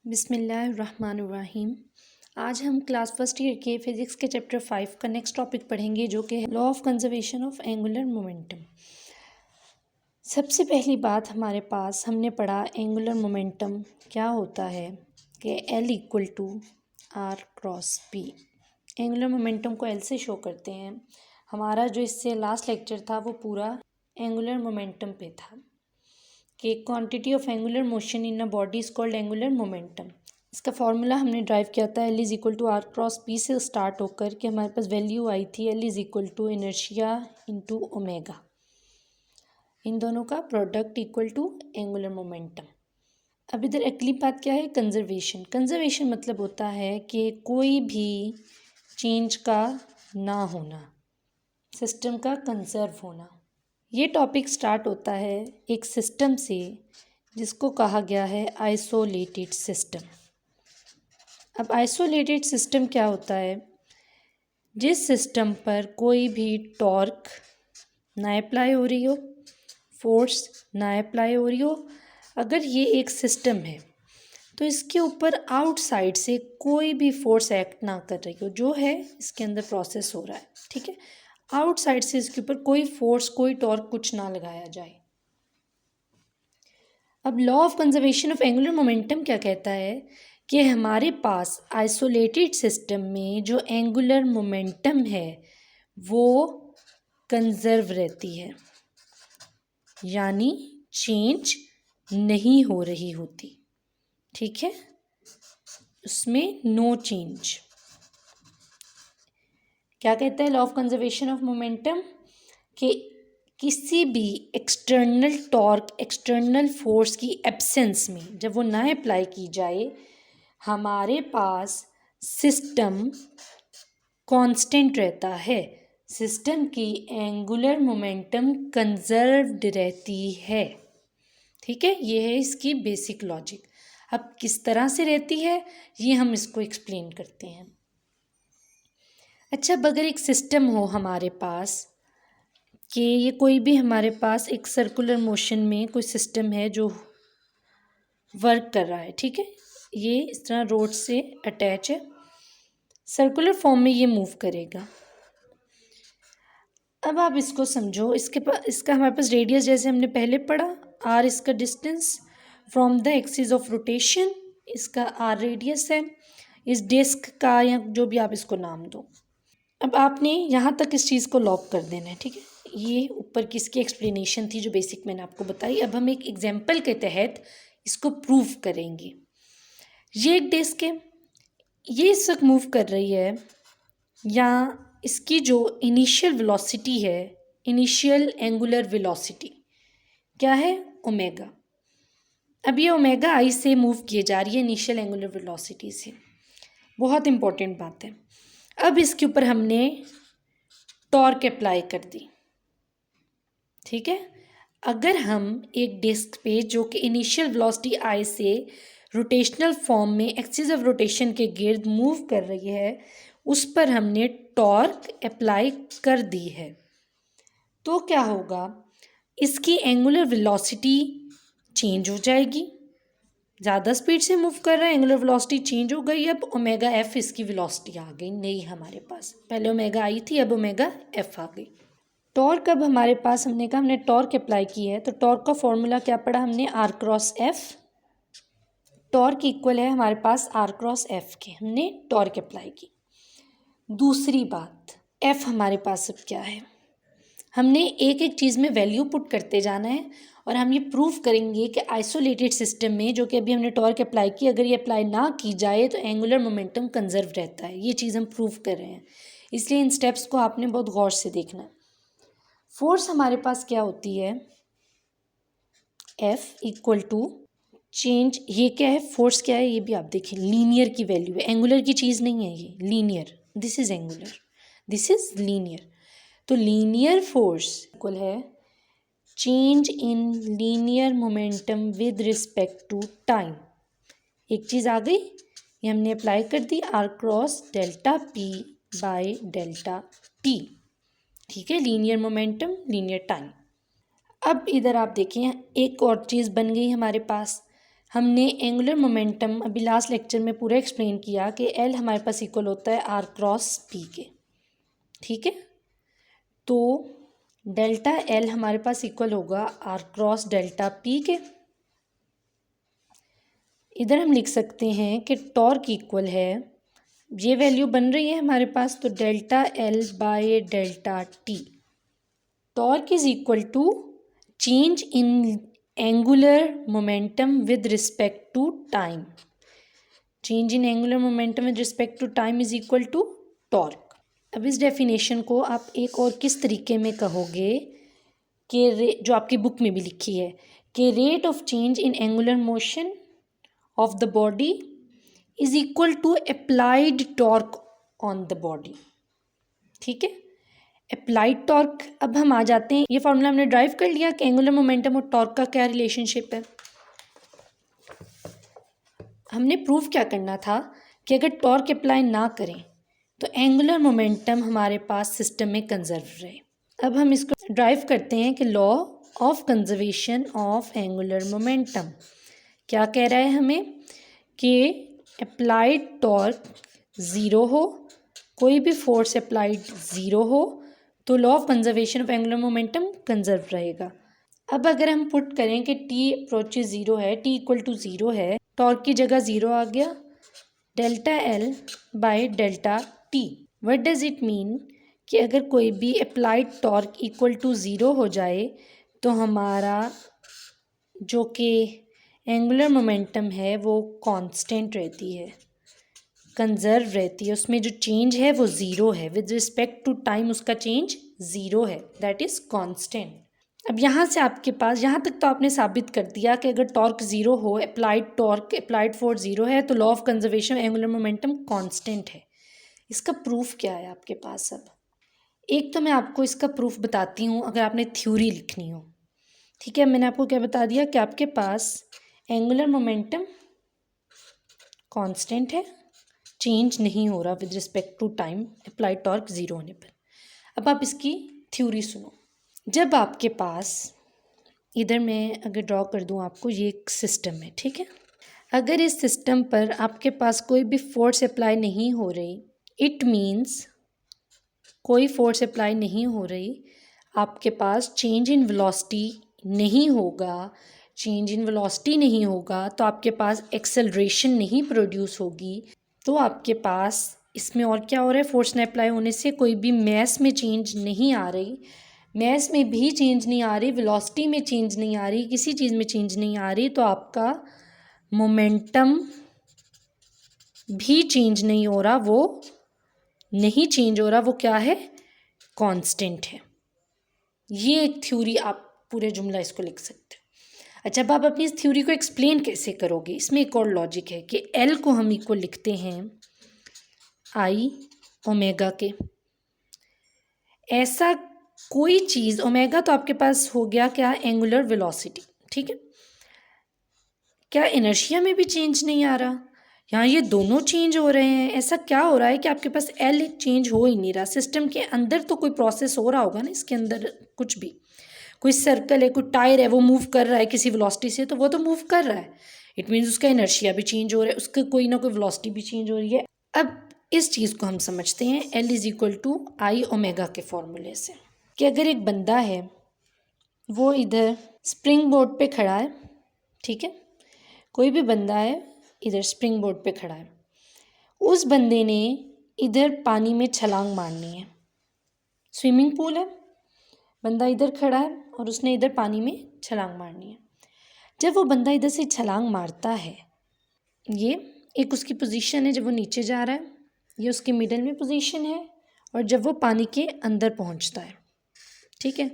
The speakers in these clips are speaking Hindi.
बिस्मिल्लाहिर्रहमानिर्रहीम। आज हम क्लास फर्स्ट ईयर के फिज़िक्स के चैप्टर 5 का नेक्स्ट टॉपिक पढ़ेंगे जो कि है law of conservation of angular momentum. सबसे पहली बात हमारे पास हमने पढ़ा एंगुलर मोमेंटम क्या होता है कि L equal to are cross p. Angular momentum को L से शो करते हैं। हमारा जो इससे लास्ट लेक्चर था वो पूरा एंगुलर मोमेंटम पे था कि quantity of angular motion in a body is called angular momentum. इसका फॉर्मूला हमने ड्राइव किया था L is equal to are cross P से स्टार्ट होकर के हमारे पास वैल्यू आई थी L is equal to inertia into omega, इन दोनों का product equal to angular momentum. अब इधर अगली बात क्या है, कंजर्वेशन। कंजर्वेशन मतलब होता है कि कोई भी चेंज का ना होना, सिस्टम का कंजर्व होना। ये टॉपिक स्टार्ट होता है एक सिस्टम से जिसको कहा गया है आइसोलेटेड सिस्टम। अब आइसोलेटेड सिस्टम क्या होता है, जिस सिस्टम पर कोई भी टॉर्क ना अप्लाई हो रही हो, फोर्स ना अप्लाई हो रही हो। अगर ये एक सिस्टम है तो इसके ऊपर आउटसाइड से कोई भी फोर्स एक्ट ना कर रही हो, जो है इसके अंदर प्रोसेस हो रहा है, ठीक है। आउटसाइड से इसके ऊपर कोई फोर्स, कोई टॉर्क कुछ ना लगाया जाए। अब law of conservation of angular momentum क्या कहता है कि हमारे पास आइसोलेटेड सिस्टम में जो एंगुलर मोमेंटम है वो कंजर्व रहती है, यानी चेंज नहीं हो रही होती, ठीक है, उसमें नो चेंज। क्या कहता है law of conservation of momentum कि किसी भी एक्सटर्नल टॉर्क, एक्सटर्नल फोर्स की एब्सेंस में जब वो ना अप्लाई की जाए, हमारे पास सिस्टम कांस्टेंट रहता है, सिस्टम की एंगुलर मोमेंटम कंजर्व्ड रहती है, ठीक है। ये है इसकी बेसिक लॉजिक। अब किस तरह से रहती है ये हम इसको एक्सप्लेन करते हैं। अच्छा, अब अगर एक सिस्टम हो हमारे पास कि ये कोई भी हमारे पास एक सर्कुलर मोशन में कोई सिस्टम है जो वर्क कर रहा है, ठीक है, ये इस तरह रोड से अटैच है, सर्कुलर फॉर्म में ये मूव करेगा। अब आप इसको समझो, इसका हमारे पास रेडियस जैसे हमने पहले पढ़ा, आर इसका distance from the axis of rotation, इसका आर रेडियस है इस डिस्क का, या जो भी आप इसको नाम दो। अब आपने यहाँ तक इस चीज़ को लॉक कर देना है, ठीक है। ये ऊपर की इसकी एक्सप्लेनेशन थी जो बेसिक मैंने आपको बताई। अब हम एक एग्जाम्पल के तहत इसको प्रूव करेंगे। ये एक डिस्क है, ये इस वक्त मूव कर रही है, या इसकी जो इनिशियल वेलोसिटी है, इनिशियल एंगुलर वेलोसिटी क्या है, ओमेगा। अब ये ओमेगा आई से मूव किए जा रही है इनिशियल एंगुलर वेलोसिटी से, बहुत इंपॉर्टेंट बात है। अब इसके ऊपर हमने टॉर्क अप्लाई कर दी, ठीक है। अगर हम एक डिस्क पे जो कि इनिशियल वेलोसिटी आई से रोटेशनल फॉर्म में एक्सिस ऑफ रोटेशन के गिर्द मूव कर रही है, उस पर हमने टॉर्क अप्लाई कर दी है, तो क्या होगा, इसकी एंगुलर वेलोसिटी चेंज हो जाएगी। ज़्यादा स्पीड से मूव कर रहा है, एंगुलर वेलोसिटी चेंज हो गई। अब ओमेगा एफ इसकी वेलोसिटी आ गई नई हमारे पास, पहले ओमेगा आई थी, अब ओमेगा एफ आ गई। टॉर्क, अब हमारे पास हमने कहा हमने टॉर्क अप्लाई की है, तो टॉर्क का फॉर्मूला क्या पढ़ा हमने, r cross F. Torque equal है हमारे पास आर क्रॉस एफ के, हमने टॉर्क अप्लाई की। दूसरी बात, एफ हमारे पास अब क्या है, हमने एक एक चीज़ में वैल्यू पुट करते जाना है, और हम ये प्रूव करेंगे कि आइसोलेटेड सिस्टम में जो कि अभी हमने टॉर्क अप्लाई की, अगर ये अप्लाई ना की जाए तो एंगुलर मोमेंटम कंजर्व रहता है। ये चीज़ हम प्रूव कर रहे हैं, इसलिए इन स्टेप्स को आपने बहुत गौर से देखना है। फोर्स हमारे पास क्या होती है, एफ इक्वल टू चेंज, ये क्या है, फोर्स क्या है, ये भी आप देखिए, लीनियर की वैल्यू है, एंगुलर की चीज़ नहीं है ये, linear, this is angular, this is linear. तो लीनियर फोर्स इक्वल है change in linear momentum with respect to time. एक चीज़ आ गई, ये हमने अप्लाई कर दी, R cross delta P by delta T, ठीक है, लीनियर मोमेंटम लीनियर टाइम। अब इधर आप देखें, एक और चीज़ बन गई हमारे पास, हमने एंगुलर मोमेंटम अभी लास्ट लेक्चर में पूरा एक्सप्लेन किया कि एल हमारे पास इक्वल होता है आर क्रॉस पी के, ठीक है। तो डेल्टा एल हमारे पास इक्वल होगा आर क्रॉस डेल्टा पी के। इधर हम लिख सकते हैं कि टॉर्क इक्वल है, ये वैल्यू बन रही है हमारे पास, तो delta L by delta T. Torque is equal to change in angular momentum with respect to time. Change in angular momentum with respect to time is equal to torque. अब इस डेफिनेशन को आप एक और किस तरीके में कहोगे कि जो आपकी बुक में भी लिखी है कि rate of change in angular motion of the body is equal to applied torque on the body, ठीक है। अप्लाइड टॉर्क, अब हम आ जाते हैं, ये फॉर्मूला हमने ड्राइव कर लिया कि एंगुलर मोमेंटम और टॉर्क का क्या रिलेशनशिप है। हमने प्रूव क्या करना था कि अगर टॉर्क अप्लाई ना करें तो एंगुलर मोमेंटम हमारे पास सिस्टम में कंजर्व रहे। अब हम इसको ड्राइव करते हैं कि law of conservation of angular momentum क्या कह रहा है हमें कि अप्लाइड टॉर्क ज़ीरो हो, कोई भी फोर्स अप्लाइड ज़ीरो हो, तो law of conservation of angular momentum conserve रहेगा। अब अगर हम पुट करें कि टी अप्रोचेज ज़ीरो है, टी इक्वल टू ज़ीरो है, टॉर्क की जगह ज़ीरो आ गया, delta L by delta T. What does it mean कि अगर कोई भी applied torque equal to zero हो जाए तो हमारा जो कि एंगुलर मोमेंटम है वो कांस्टेंट रहती है, कंजर्व रहती है, उसमें जो चेंज है वो ज़ीरो है, विद रिस्पेक्ट टू टाइम उसका चेंज ज़ीरो है, दैट इज़ कांस्टेंट। अब यहाँ से आपके पास, यहाँ तक तो आपने साबित कर दिया कि अगर टॉर्क ज़ीरो हो, applied torque applied force zero है, तो law of conservation angular momentum constant है। इसका प्रूफ क्या है आपके पास? अब एक तो मैं आपको इसका प्रूफ बताती हूँ अगर आपने थ्योरी लिखनी हो, ठीक है। मैंने आपको क्या बता दिया कि आपके पास एंगुलर मोमेंटम कांस्टेंट है, चेंज नहीं हो रहा with respect to time applied torque zero होने पर। अब आप इसकी थ्योरी सुनो। जब आपके पास, इधर मैं अगर ड्रॉ कर दूं आपको, ये एक सिस्टम है, ठीक है। अगर इस सिस्टम पर आपके पास कोई भी फोर्स अप्लाई नहीं हो रही, इट मीन्स कोई फोर्स अप्लाई नहीं हो रही, आपके पास चेंज इन वेलोसिटी नहीं होगा। चेंज इन वेलोसिटी नहीं होगा तो आपके पास एक्सेलरेशन नहीं प्रोड्यूस होगी। तो आपके पास इसमें और क्या हो रहा है, फोर्स न अप्लाई होने से कोई भी मैस में चेंज नहीं आ रही, मैस में भी चेंज नहीं आ रही, वेलोसिटी में चेंज नहीं आ रही, किसी चीज़ में चेंज नहीं आ रही, तो आपका मोमेंटम भी चेंज नहीं हो रहा, वो नहीं चेंज हो रहा, वो क्या है, कांस्टेंट है। ये एक थ्योरी, आप पूरे जुमला इसको लिख सकते हो। अच्छा, अब आप अपनी इस थ्योरी को एक्सप्लेन कैसे करोगे? इसमें एक और लॉजिक है कि एल को हम इक्वल लिखते हैं आई ओमेगा के। ऐसा कोई चीज़, ओमेगा तो आपके पास हो गया क्या, एंगुलर वेलोसिटी, ठीक है। क्या इनर्शिया में भी चेंज नहीं आ रहा? यहाँ ये दोनों चेंज हो रहे हैं। ऐसा क्या हो रहा है कि आपके पास एल चेंज हो ही नहीं रहा? सिस्टम के अंदर तो कोई प्रोसेस हो रहा होगा ना, इसके अंदर कुछ भी, कोई सर्कल है, कोई टायर है, वो मूव कर रहा है किसी वेलोसिटी से, तो वो तो मूव कर रहा है, इट मीन्स उसका इनर्शिया भी चेंज हो रहा है, उसका कोई ना कोई वेलोसिटी भी चेंज हो रही है। अब इस चीज़ को हम समझते हैं L is equal to I omega के फॉर्मूले से, कि अगर एक बंदा है वो इधर स्प्रिंग बोर्ड पे खड़ा है, ठीक है, कोई भी बंदा है इधर स्प्रिंग बोर्ड पे खड़ा है, उस बंदे ने इधर पानी में छलांग मारनी है, स्विमिंग पूल है, बंदा इधर खड़ा है और उसने इधर पानी में छलांग मारनी है। जब वो बंदा इधर से छलांग मारता है, ये एक उसकी पोजीशन है जब वो नीचे जा रहा है, ये उसके मिडल में पोजीशन है, और जब वो पानी के अंदर पहुंचता है, ठीक है,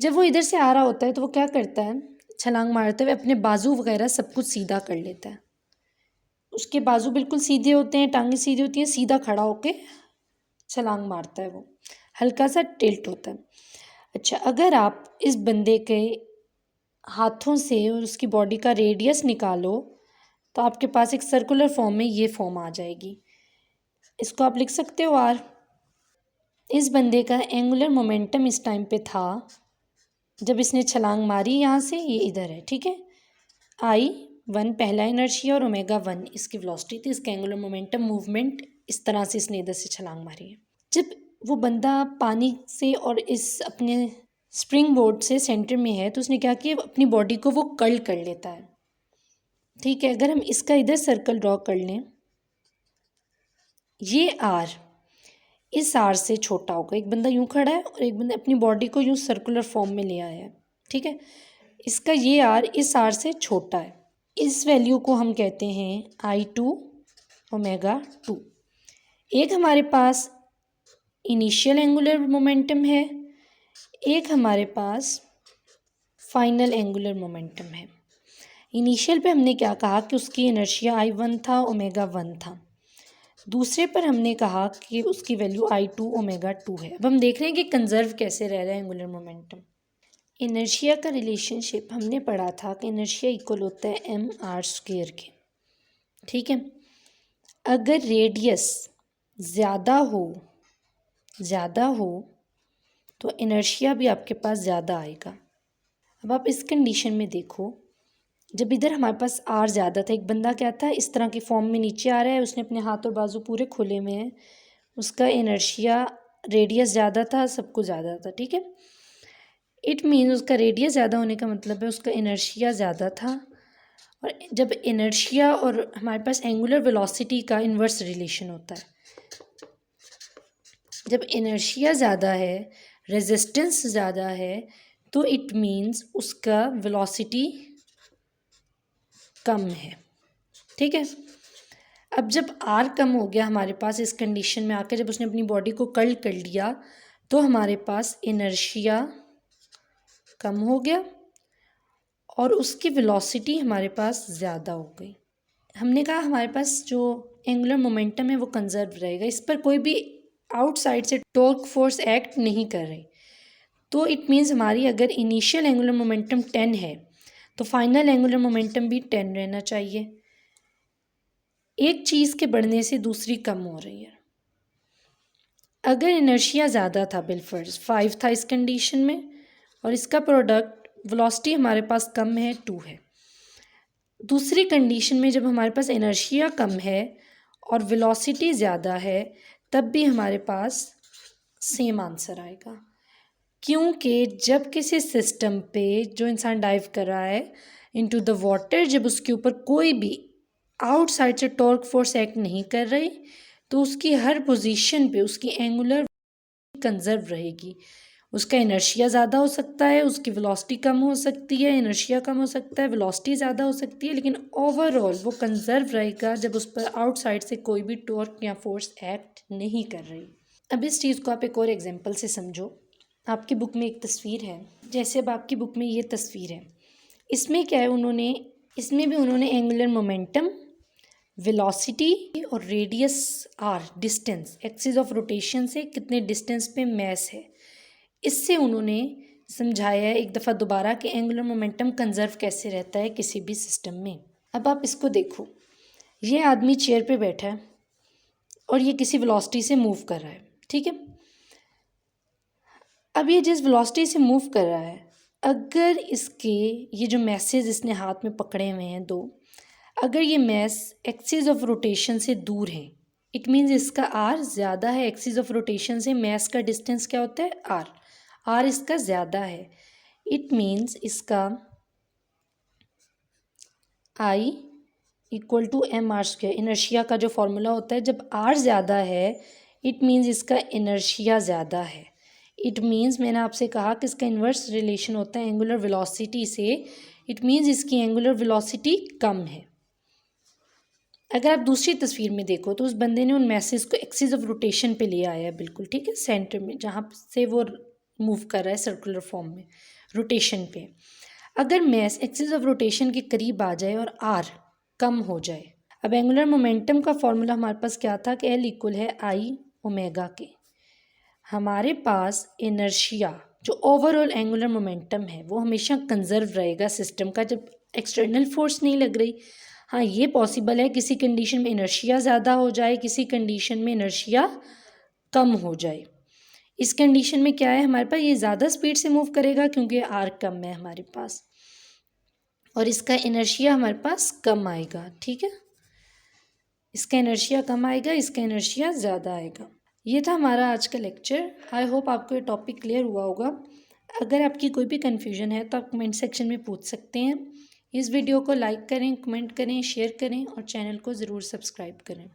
जब वो इधर से आ रहा होता है तो वो क्या करता है, छलांग मारते हुए अपने बाजू वगैरह सब कुछ सीधा कर लेता है, उसके बाजू बिल्कुल सीधे होते हैं, टांगें सीधी होती हैं, सीधा खड़ा होके छलांग मारता है, वो हल्का सा टिल्ट होता है। अच्छा, अगर आप इस बंदे के हाथों से और उसकी बॉडी का रेडियस निकालो तो आपके पास एक सर्कुलर फॉर्म में ये फॉर्म आ जाएगी, इसको आप लिख सकते हो आर। इस बंदे का एंगुलर मोमेंटम इस टाइम पे था जब इसने छलांग मारी, यहाँ से ये इधर है, ठीक है, आई 1 पहला इनर्शिया और ओमेगा 1 इसकी वेलोसिटी थी। इसका एंगुलर मोमेंटम मूवमेंट इस तरह से इसने इधर से छलांग मारी है। जब वो बंदा पानी से और इस अपने स्प्रिंग बोर्ड से सेंटर में है तो उसने क्या किया, अपनी बॉडी को वो कर्ल कर लेता है। ठीक है, अगर हम इसका इधर सर्कल ड्रॉ कर लें, ये आर इस आर से छोटा होगा। एक बंदा यूं खड़ा है और एक बंदा अपनी बॉडी को यूं सर्कुलर फॉर्म में ले आया है। ठीक है, इसका ये आर इस आर से छोटा है। इस वैल्यू को हम कहते हैं I2 ओमेगा 2। एक हमारे पास इनिशियल एंगुलर मोमेंटम है, एक हमारे पास फाइनल एंगुलर मोमेंटम है। इनिशियल पे हमने क्या कहा कि उसकी इनर्शिया I1 था, ओमेगा 1 था। दूसरे पर हमने कहा कि उसकी वैल्यू I2 ओमेगा 2 है। अब हम देख रहे हैं कि कंजर्व कैसे रह रहा है एंगुलर मोमेंटम। इनर्शिया का रिलेशनशिप हमने पढ़ा था कि इनर्शिया इक्वल होता है mr² के। ठीक है, अगर रेडियस ज़्यादा हो तो इनर्शिया भी आपके पास ज़्यादा आएगा। अब आप इस कंडीशन में देखो, जब इधर हमारे पास आर ज़्यादा था, एक बंदा क्या था, इस तरह की फॉर्म में नीचे आ रहा है, उसने अपने हाथ और बाजू पूरे खुले में हैं, उसका इनर्शिया रेडियस ज़्यादा था, सब कुछ ज़्यादा था। ठीक है, इट मीन उसका रेडियस ज़्यादा होने का मतलब है उसका इनर्शिया ज़्यादा था। और जब इनर्शिया और हमारे पास एंगुलर वेलोसिटी का इन्वर्स रिलेशन होता है, जब इनर्शिया ज़्यादा है, रेजिस्टेंस ज़्यादा है, तो इट मीन्स उसका वेलोसिटी कम है। ठीक है, अब जब आर कम हो गया हमारे पास, इस कंडीशन में आकर जब उसने अपनी बॉडी को कर्ल कर लिया तो हमारे पास इनर्शिया कम हो गया और उसकी वेलोसिटी हमारे पास ज़्यादा हो गई। हमने कहा हमारे पास जो एंगुलर मोमेंटम है वो कंजर्व रहेगा, इस पर कोई भी आउटसाइड से टॉर्क फोर्स एक्ट नहीं कर रही। तो इट मीन्स हमारी अगर इनिशियल एंगुलर मोमेंटम 10 है तो फाइनल एंगुलर मोमेंटम भी 10 रहना चाहिए। एक चीज़ के बढ़ने से दूसरी कम हो रही है। अगर इनर्शिया ज़्यादा था, बिलफर्ज 5 था इस कंडीशन में, और इसका प्रोडक्ट वेलोसिटी हमारे पास कम है 2 है। दूसरी कंडीशन में जब हमारे पास इनर्शिया कम है और वेलोसिटी ज़्यादा है, तब भी हमारे पास सेम आंसर आएगा। क्योंकि जब किसी सिस्टम पे जो इंसान डाइव कर रहा है इनटू द वाटर, जब उसके ऊपर कोई भी आउटसाइड से टॉर्क फोर्स एक्ट नहीं कर रही, तो उसकी हर पोजीशन पे उसकी एंगुलर कंजर्व रहेगी। उसका इनर्शिया ज़्यादा हो सकता है, उसकी वेलोसिटी कम हो सकती है, इनर्शिया कम हो सकता है, वेलोसिटी ज़्यादा हो सकती है, लेकिन ओवरऑल वो कंजर्व रहेगा जब उस पर आउटसाइड से कोई भी टॉर्क या फोर्स एक्ट नहीं कर रही। अब इस चीज़ को आप एक और एग्जांपल से समझो। आपकी बुक में एक तस्वीर है, जैसे अब आपकी बुक में ये तस्वीर है, इसमें क्या है, इसमें भी उन्होंने एंगुलर मोमेंटम, वेलोसिटी और radius R, distance, axis of rotation से कितने डिस्टेंस पे मैस है, इससे उन्होंने समझाया है एक दफ़ा दोबारा कि एंगुलर मोमेंटम कंजर्व कैसे रहता है किसी भी सिस्टम में। अब आप इसको देखो, ये आदमी चेयर पे बैठा है और ये किसी वेलोसिटी से मूव कर रहा है। ठीक है, अब ये जिस वेलोसिटी से मूव कर रहा है, अगर इसके ये जो मैसेज इसने हाथ में पकड़े हुए हैं दो, अगर ये मैस एक्सिस ऑफ रोटेशन से दूर है, इट मीन्स इसका आर ज़्यादा है एक्सिस ऑफ रोटेशन से। मैस का डिस्टेंस क्या होता है, आर इसका ज़्यादा है। इट मीन्स इसका I equal to mr²। Inertia का जो फॉर्मूला होता है, जब आर ज़्यादा है इट मीन्स इसका इनर्शिया ज़्यादा है। इट मीन्स मैंने आपसे कहा कि इसका इन्वर्स रिलेशन होता है एंगुलर वेलोसिटी से। इट मीन्स इसकी एंगुलर वेलोसिटी कम है। अगर आप दूसरी तस्वीर में देखो तो उस बंदे ने उन मैसेज को एक्सिस ऑफ रोटेशन पे ले आया है, बिल्कुल ठीक है, सेंटर में जहाँ से वो मूव कर रहा है सर्कुलर फॉर्म में रोटेशन पे। अगर मैस एक्सिस ऑफ रोटेशन के करीब आ जाए और आर कम हो जाए, अब एंगुलर मोमेंटम का फॉर्मूला हमारे पास क्या था कि एल इक्वल है आई ओमेगा के। हमारे पास इनर्शिया जो ओवरऑल एंगुलर मोमेंटम है वो हमेशा कंजर्व रहेगा सिस्टम का, जब एक्सटर्नल फोर्स नहीं लग रही। हाँ, ये पॉसिबल है किसी कंडीशन में इनर्शिया ज़्यादा हो जाए, किसी कंडीशन में इनर्शिया कम हो जाए। इस कंडीशन में क्या है, हमारे पास ये ज़्यादा स्पीड से मूव करेगा क्योंकि आर कम है हमारे पास। और इसका इनर्शिया हमारे पास कम आएगा, ठीक है। इसका इनर्शिया कम आएगा, इसका इनर्शिया ज़्यादा आएगा। ये था हमारा आज का लेक्चर। आई होप आपको ये टॉपिक क्लियर हुआ होगा। अगर आपकी कोई भी कन्फ्यूजन है तो आप कमेंट सेक्शन में पूछ सकते हैं। इस वीडियो को लाइक करें, कमेंट करें, शेयर करें और चैनल को ज़रूर सब्सक्राइब करें।